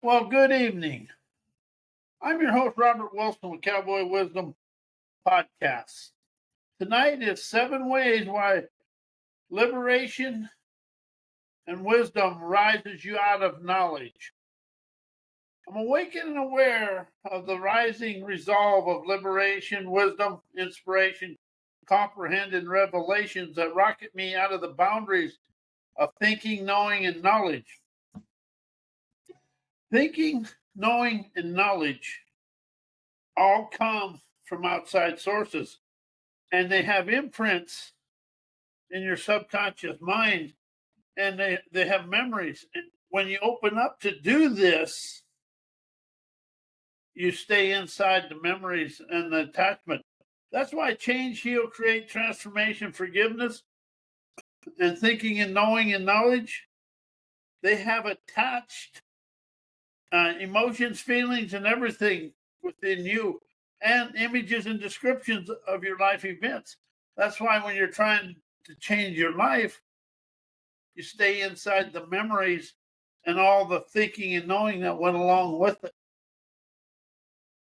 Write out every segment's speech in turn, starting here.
Well, good evening. I'm your host, Robert Wilson with Cowboy Wisdom Podcast. Tonight is 7 ways why liberation and wisdom rises you out of knowledge. I'm awakened and aware of the rising resolve of liberation, wisdom, inspiration, comprehending revelations that rocket me out of the boundaries of thinking, knowing, and knowledge. Thinking, knowing, and knowledge all come from outside sources, and they have imprints in your subconscious mind, and they have memories. And when you open up to do this, you stay inside the memories and the attachment. That's why change, heal, create, transformation, forgiveness, and thinking and knowing and knowledge, they have attached emotions, feelings, and everything within you, and images and descriptions of your life events. That's why when you're trying to change your life, you stay inside the memories and all the thinking and knowing that went along with it.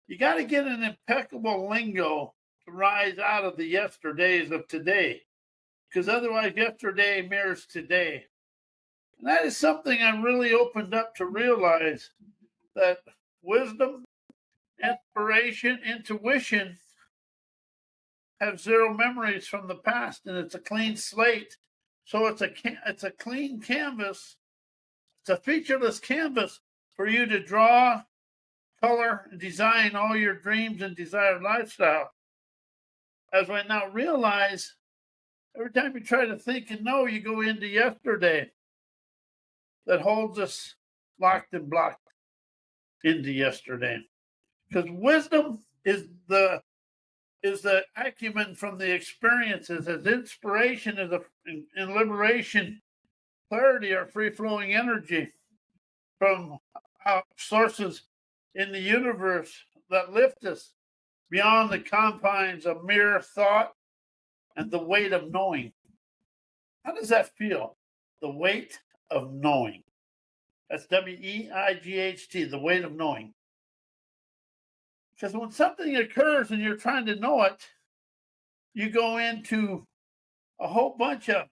You got to get an impeccable lingo to rise out of the yesterdays of today, because otherwise yesterday mirrors today. And that is something I really opened up to realize, that wisdom, inspiration, intuition have zero memories from the past, and it's a clean slate. So it's a clean canvas. It's a featureless canvas for you to draw, color, and design all your dreams and desired lifestyle. As I now realize, every time you try to think and know, you go into yesterday that holds us locked and blocked into yesterday. Because wisdom is the acumen from the experiences, as inspiration is in liberation, clarity are free-flowing energy from sources in the universe that lift us beyond the confines of mere thought and the weight of knowing. How does that feel? The weight of knowing. That's WEIGHT, the weight of knowing. Because when something occurs and you're trying to know it, you go into a whole bunch of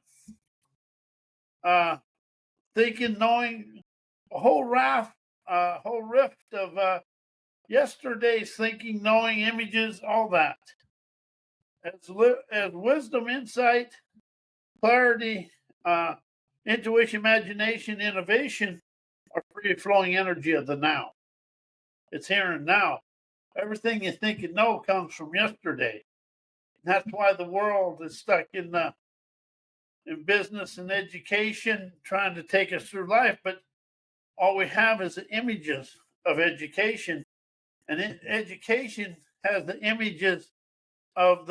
thinking, knowing, a whole rift of yesterday's thinking, knowing, images, all that. As wisdom, insight, clarity, intuition, imagination, innovation are free flowing energy of the now. It's here and now. Everything you think and know comes from yesterday. That's why the world is stuck in business and education, trying to take us through life. But all we have is the images of education, and education has the images of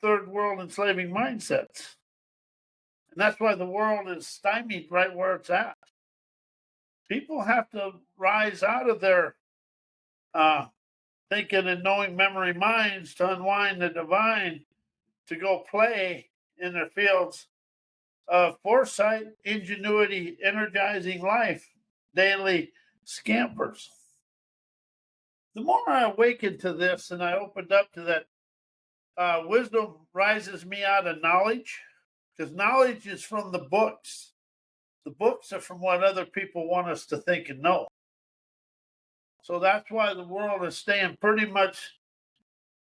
third world enslaving mindsets, and that's why the world is stymied right where it's at. People have to rise out of their thinking and knowing memory minds to unwind the divine, to go play in their fields of foresight, ingenuity, energizing life, daily scampers. The more I awakened to this and I opened up to that, wisdom rises me out of knowledge, because knowledge is from the books. The books are from what other people want us to think and know. So that's why the world is staying pretty much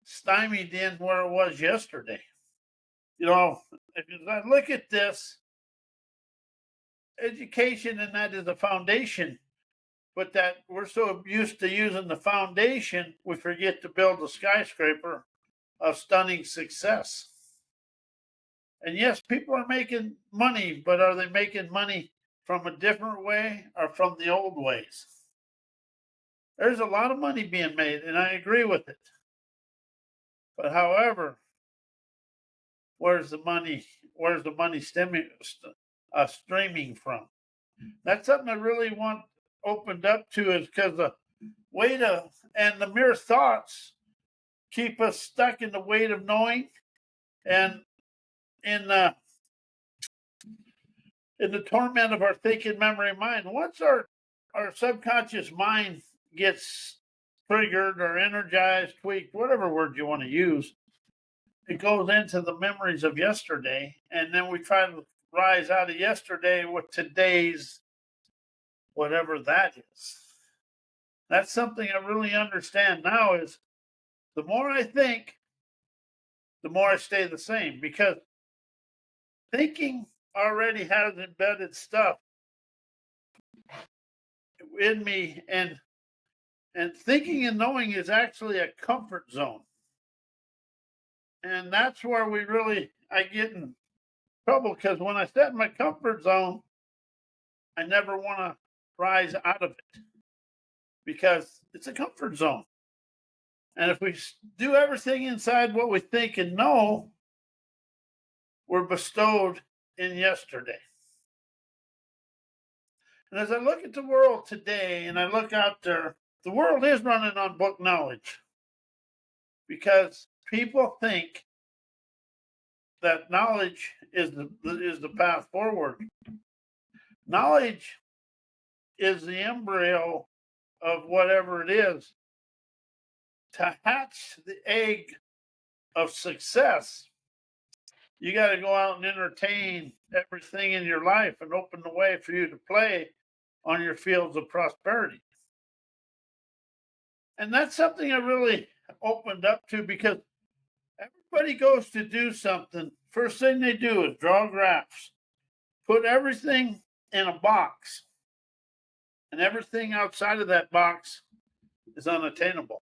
stymied in where it was yesterday. You know, if I look at this, education, and that is the foundation, but that we're so used to using the foundation, we forget to build a skyscraper of stunning success. And yes, people are making money, but are they making money from a different way or from the old ways? There's a lot of money being made, and I agree with it. But however, where's the money? Where's the money streaming from? That's something I really want opened up to, is because the weight of and the mere thoughts keep us stuck in the weight of knowing, and in the torment of our thinking, memory, mind. Once our our subconscious mind gets triggered or energized, tweaked, whatever word you want to use, it goes into the memories of yesterday, and then we try to rise out of yesterday with today's whatever that is. That's something I really understand now is the more I think, the more I stay the same, because thinking already has embedded stuff in me, and thinking and knowing is actually a comfort zone. And that's where I get in trouble, because when I set in my comfort zone, I never want to rise out of it because it's a comfort zone. And if we do everything inside what we think and know, we're bestowed in yesterday. And as I look at the world today and I look out there, the world is running on book knowledge because people think that knowledge is the path forward. Knowledge is the embryo of whatever it is. To hatch the egg of success, you got to go out and entertain everything in your life and open the way for you to play on your fields of prosperity. And that's something I really opened up to, because everybody goes to do something. First thing they do is draw graphs, put everything in a box, and everything outside of that box is unattainable.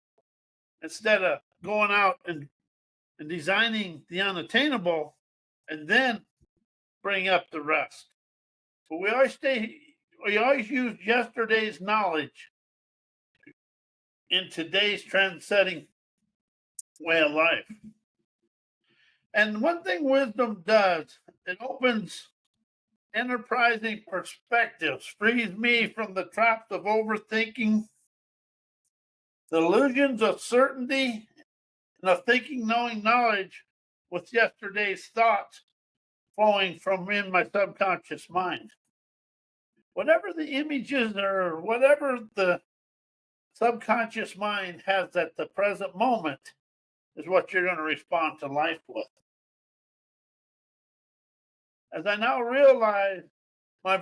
Instead of going out and designing the unattainable and then bring up the rest. But we always use yesterday's knowledge in today's trend-setting way of life. And one thing wisdom does, it opens enterprising perspectives, frees me from the traps of overthinking, the illusions of certainty, and of thinking, knowing knowledge with yesterday's thoughts flowing from in my subconscious mind. Whatever the images or whatever the subconscious mind has at the present moment is what you're going to respond to life with. As I now realize, my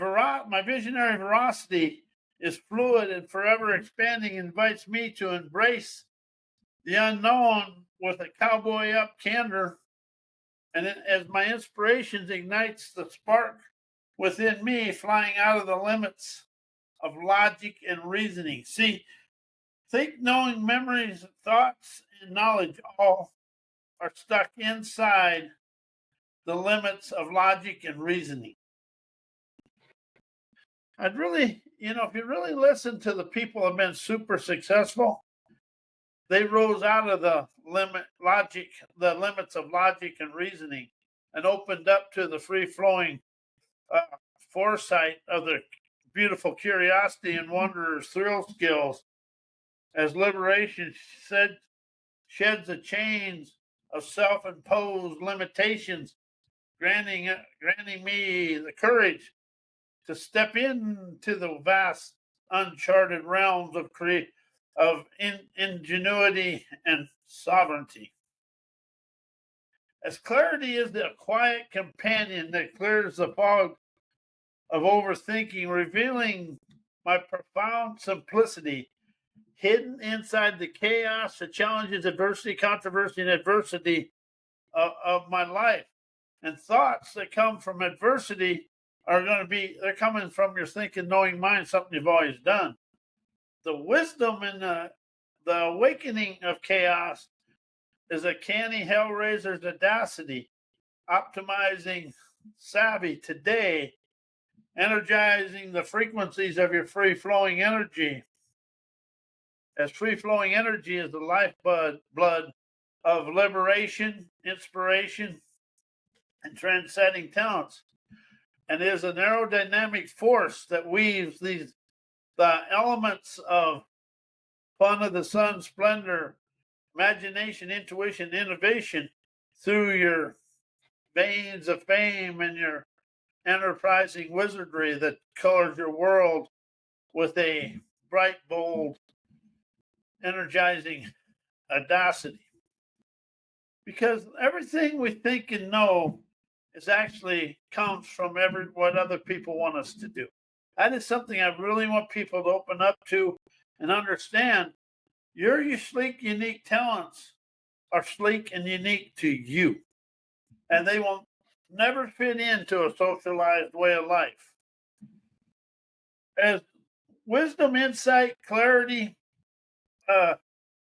visionary veracity is fluid and forever expanding, invites me to embrace the unknown with a cowboy up candor. And as my inspirations ignites the spark within me, flying out of the limits of logic and reasoning. See, think, knowing, memories, thoughts, and knowledge all are stuck inside the limits of logic and reasoning. I'd really, if you really listen to the people who have been super successful, they rose out of the limits of logic and reasoning, and opened up to the free-flowing foresight of their beautiful curiosity and wonders, thrill skills, as liberation sheds the chains of self-imposed limitations, granting me the courage to step into the vast, uncharted realms of ingenuity and sovereignty. As clarity is the quiet companion that clears the fog of overthinking, revealing my profound simplicity, hidden inside the chaos, the challenges, adversity, controversy, and adversity of my life. And thoughts that come from adversity they're coming from your thinking, knowing mind, something you've always done. The wisdom and the awakening of chaos is a canny hellraiser's audacity, optimizing savvy today, energizing the frequencies of your free-flowing energy. As free-flowing energy is the lifeblood of liberation, inspiration, and transcending talents, and is an aerodynamic force that weaves the elements of fun of the sun, splendor, imagination, intuition, innovation through your veins of fame and your enterprising wizardry that colors your world with a bright, bold, energizing audacity. Because everything we think and know is actually comes from what other people want us to do. That is something I really want people to open up to and understand. Your sleek, unique talents are sleek and unique to you, and they will never fit into a socialized way of life. As wisdom, insight, clarity,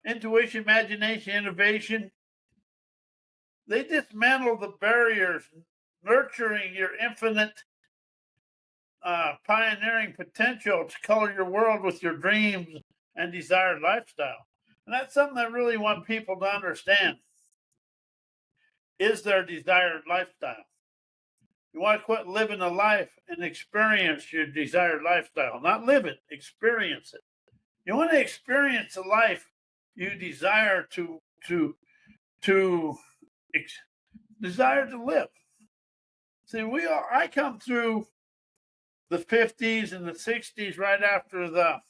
intuition, imagination, innovation, they dismantle the barriers, nurturing your infinite pioneering potential to color your world with your dreams and desired lifestyle. And that's something I really want people to understand is their desired lifestyle. You want to quit living a life and experience your desired lifestyle. Not live it, experience it. You want to experience a life you desire to desire to live. See, I come through the 50s and the 60s right after the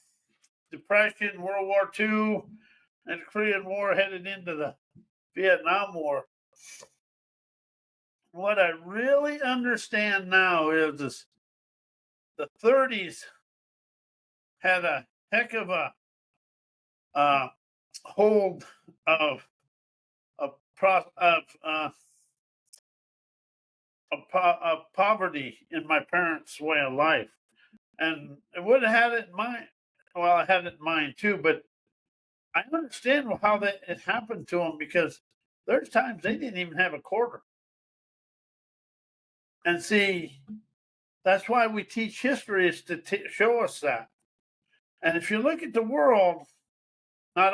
Depression, World War II, and the Korean War headed into the Vietnam War. What I really understand now is the 30s had a heck of a hold of poverty in my parents' way of life, and I would have had it in mind. Well, I had it in mind too, but I understand how it happened to them because there's times they didn't even have a quarter. And see, that's why we teach history is to show us that. And if you look at the world, not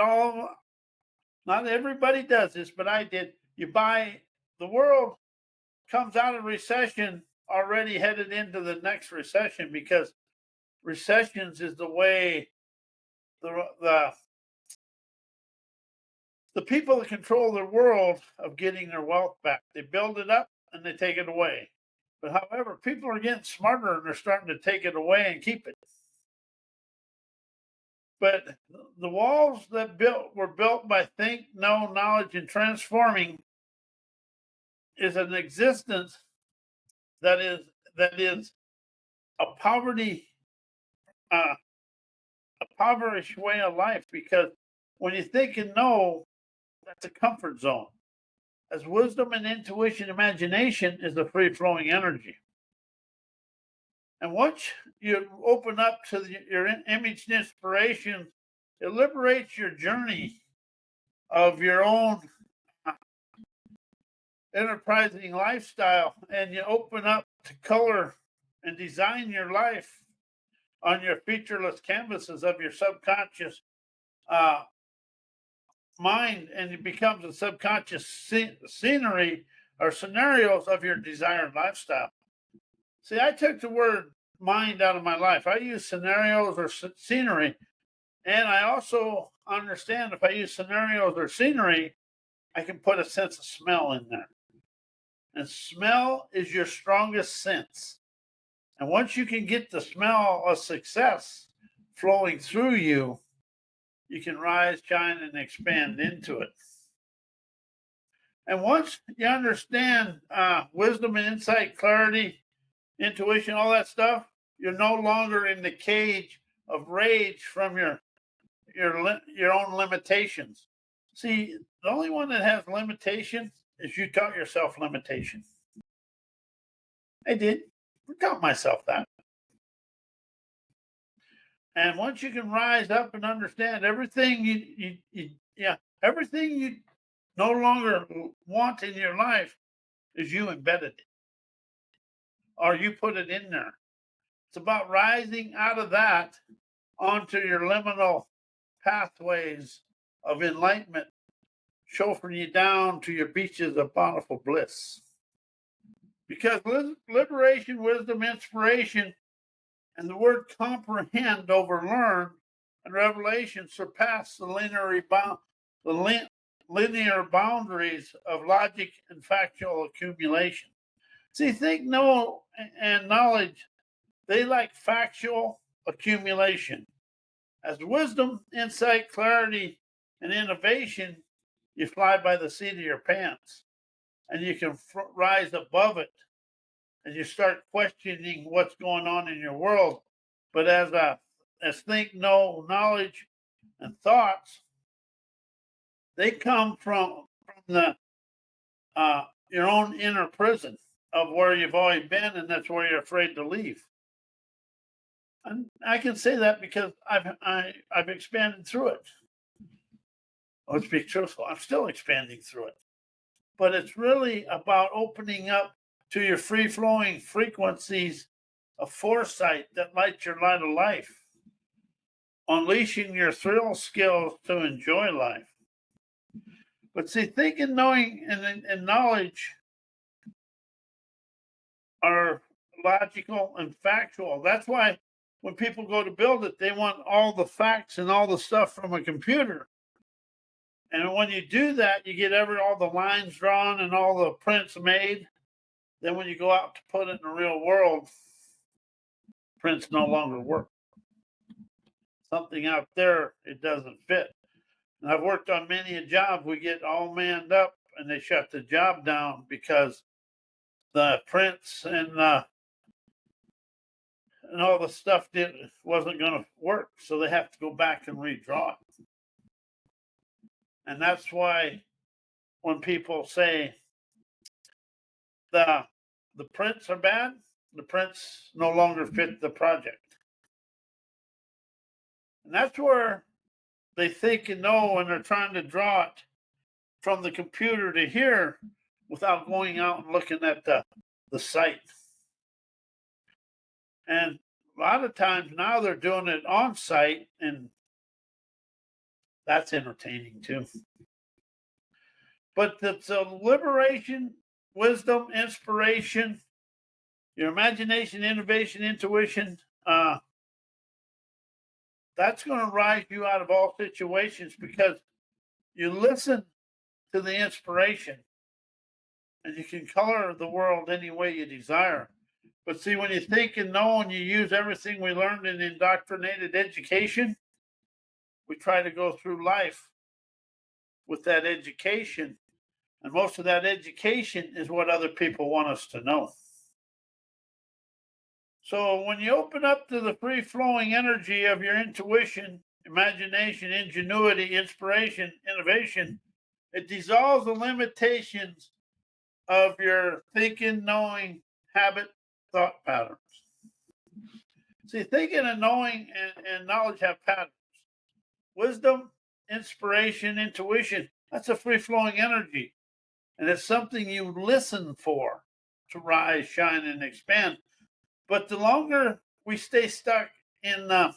everybody does this, but I did. The world comes out of recession already headed into the next recession because recessions is the way the people that control their world of getting their wealth back. They build it up and they take it away. But however, people are getting smarter and they're starting to take it away and keep it. But the walls that were built by think, know, knowledge, and transforming is an existence that is a poverty, a impoverished way of life. Because when you think and know, that's a comfort zone. As wisdom and intuition, imagination is the free flowing energy. And once you open up to your image and inspiration, it liberates your journey of your own enterprising lifestyle, and you open up to color and design your life on your featureless canvases of your subconscious mind, and it becomes a subconscious scenery or scenarios of your desired lifestyle. See, I took the word mind out of my life. I use scenarios or scenery. And I also understand if I use scenarios or scenery, I can put a sense of smell in there. And smell is your strongest sense. And once you can get the smell of success flowing through you, you can rise, shine, and expand into it. And once you understand wisdom and insight, clarity, intuition, all that stuff, you're no longer in the cage of rage from your own limitations. See, the only one that has limitations is you taught yourself limitation. I did. I taught myself that. And once you can rise up and understand everything everything you no longer want in your life is you embedded it, or you put it in there. It's about rising out of that onto your liminal pathways of enlightenment, chauffeuring you down to your beaches of bountiful bliss. Because liberation, wisdom, inspiration, and the word comprehend over learn and revelation surpass the linear boundaries of logic and factual accumulation. See, think, know, and knowledge, they like factual accumulation. As wisdom, insight, clarity, and innovation, you fly by the seat of your pants and you can rise above it and you start questioning what's going on in your world. But as think, know, knowledge, and thoughts, they come from the your own inner prison of where you've always been, and that's where you're afraid to leave. And I can say that because I've expanded through it. Let's be truthful. I'm still expanding through it, but it's really about opening up to your free flowing frequencies of foresight that light your light of life, unleashing your thrill skills to enjoy life. But see, thinking, knowing, and knowledge are logical and factual. That's why when people go to build it, they want all the facts and all the stuff from a computer. And when you do that, you get all the lines drawn and all the prints made. Then when you go out to put it in the real world, prints no longer work. Something out there, it doesn't fit. And I've worked on many a job. We get all manned up and they shut the job down because the prints and all the stuff wasn't going to work. So they have to go back and redraw it. And that's why when people say the prints are bad, the prints no longer fit the project. And that's where they think and know when they're trying to draw it from the computer to here without going out and looking at the site. And a lot of times now they're doing it on site, and that's entertaining too. But it's a liberation, wisdom, inspiration, your imagination, innovation, intuition. That's going to rise you out of all situations because you listen to the inspiration and you can color the world any way you desire. But see, when you think and know and you use everything we learned in indoctrinated education, we try to go through life with that education. And most of that education is what other people want us to know. So when you open up to the free-flowing energy of your intuition, imagination, ingenuity, inspiration, innovation, it dissolves the limitations of your thinking, knowing, habit, thought patterns. See, thinking and knowing and knowledge have patterns. Wisdom, inspiration, intuition, that's a free-flowing energy. And it's something you listen for to rise, shine, and expand. But the longer we stay stuck in the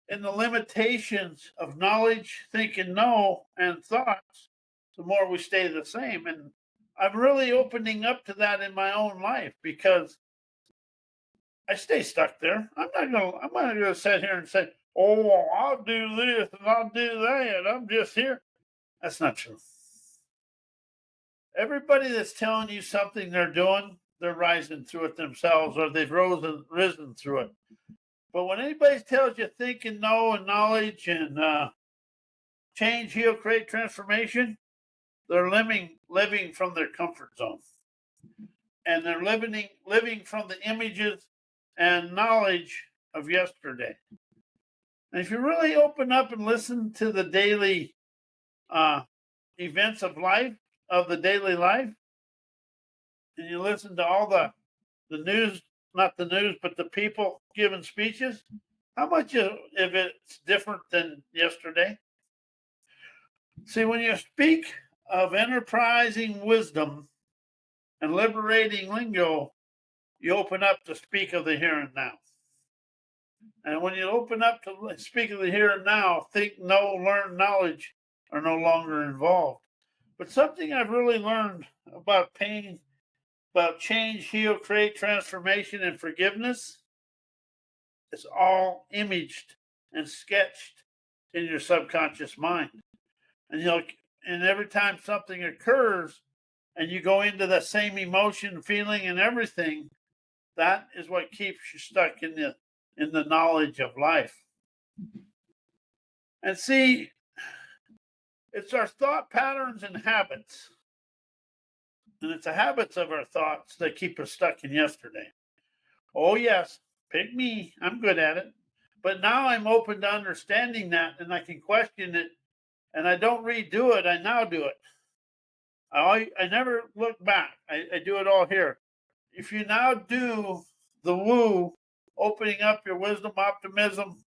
limitations of knowledge, think and know, and thoughts, the more we stay the same. And I'm really opening up to that in my own life because I stay stuck there. I'm not gonna sit here and say, "Oh, I'll do this and I'll do that. I'm just here." That's not true. Everybody that's telling you something they're doing, they're rising through it themselves, or they've risen through it. But when anybody tells you think and know and knowledge and change, heal, create, transformation, they're living from their comfort zone, and they're living from the images and knowledge of yesterday. And if you really open up and listen to the daily events of life, of the daily life, and you listen to all the news, not the news, but the people giving speeches, how much of it's different than yesterday? See, when you speak of enterprising wisdom and liberating lingo, you open up to speak of the here and now. And when you open up to speak of the here and now, think, know, learn, knowledge are no longer involved. But something I've really learned about pain, about change, heal, create, transformation, and forgiveness, it's all imaged and sketched in your subconscious mind. And every time something occurs and you go into the same emotion, feeling, and everything, that is what keeps you stuck in in the knowledge of life. And see, it's our thought patterns and habits. And it's the habits of our thoughts that keep us stuck in yesterday. Oh, yes, pick me. I'm good at it. But now I'm open to understanding that and I can question it and I don't redo it. I now do it. I never look back. I do it all here. If you now do the woo, opening up your wisdom, optimism,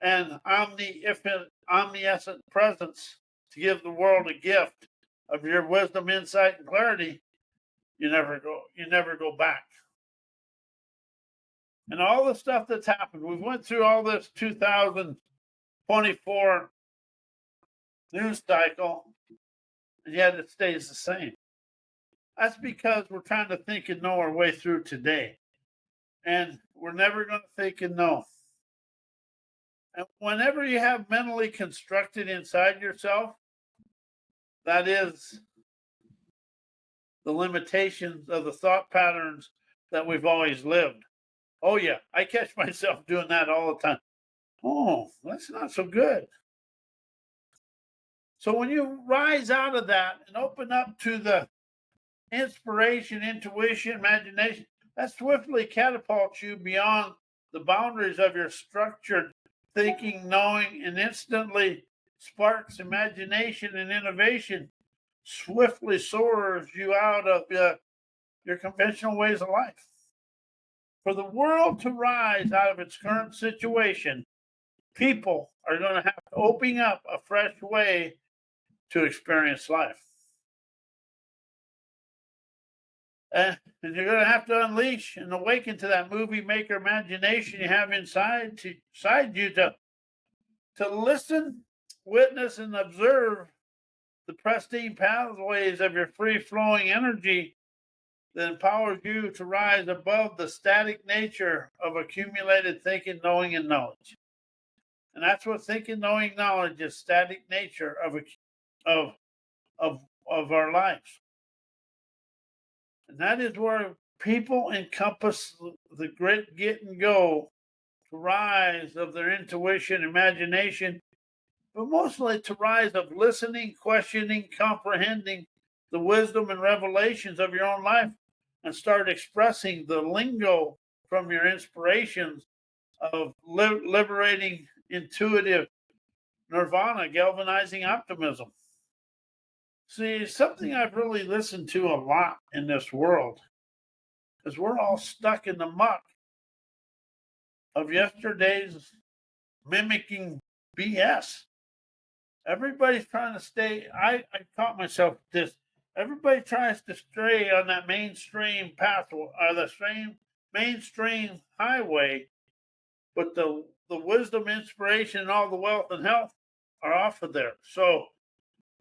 and omniscient presence to give the world a gift of your wisdom, insight, and clarity, you never go back. And all the stuff that's happened, we went through all this 2024 news cycle, and yet it stays the same. That's because we're trying to think and know our way through today. And we're never going to think and know. And whenever you have mentally constructed inside yourself, that is the limitations of the thought patterns that we've always lived. Oh, yeah, I catch myself doing that all the time. Oh, that's not so good. So when you rise out of that and open up to the inspiration, intuition, imagination, that swiftly catapults you beyond the boundaries of your structured thinking, knowing, and instantly sparks imagination and innovation, swiftly soars you out of your conventional ways of life. For the world to rise out of its current situation, people are going to have to open up a fresh way to experience life. And you're going to have to unleash and awaken to that movie maker imagination you have inside you to listen, witness, and observe the pristine pathways of your free-flowing energy that empowers you to rise above the static nature of accumulated thinking, knowing, and knowledge. And that's what thinking, knowing, knowledge is: static nature of our lives. And that is where people encompass the great get and go to rise of their intuition, imagination, but mostly to rise of listening, questioning, comprehending the wisdom and revelations of your own life and start expressing the lingo from your inspirations of liberating, intuitive nirvana, galvanizing optimism. See, something I've really listened to a lot in this world is we're all stuck in the muck of yesterday's mimicking BS. Everybody's trying to stay. I caught myself this. Everybody tries to stray on that mainstream pathway, or the same mainstream highway, but the wisdom, inspiration, and all the wealth and health are off of there. So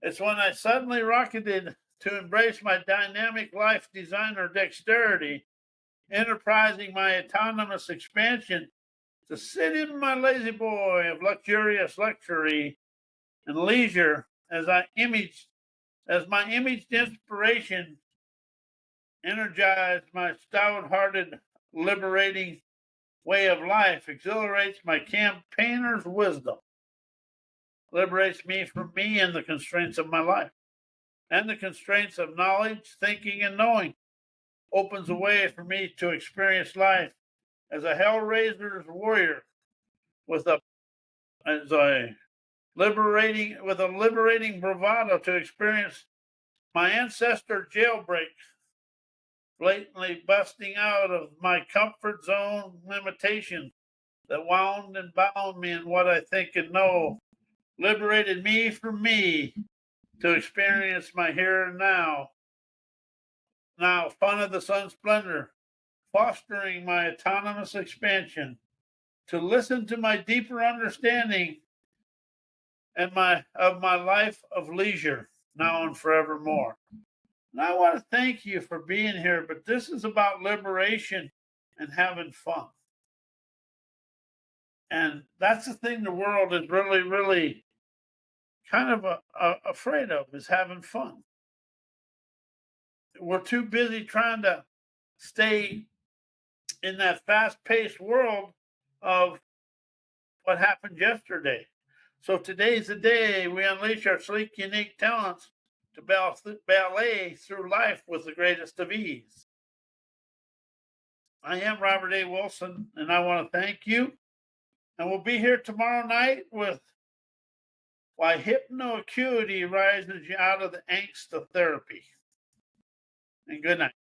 it's when I suddenly rocketed to embrace my dynamic life designer dexterity, enterprising my autonomous expansion to sit in my lazy boy of luxurious luxury and leisure as my imaged inspiration energized my stout-hearted, liberating way of life, exhilarates my campaigner's wisdom, liberates me from me and the constraints of my life, and the constraints of knowledge, thinking, and knowing, opens a way for me to experience life as a hellraiser's warrior with a liberating bravado to experience my ancestor jailbreak, blatantly busting out of my comfort zone limitations that wound and bound me in what I think and know, liberated me from me to experience my here and now fun of the sun's splendor, fostering my autonomous expansion, to listen to my deeper understanding and my life of leisure, now and forevermore. And I want to thank you for being here, but this is about liberation and having fun. And that's the thing the world is really, really kind of afraid of, is having fun. We're too busy trying to stay in that fast-paced world of what happened yesterday. So today's the day we unleash our sleek, unique talents to ballet through life with the greatest of ease. I am Robert A. Wilson, and I want to thank you. And we'll be here tomorrow night with Why Hypnoacuity Rises You Out of the Angst of Therapy. And good night.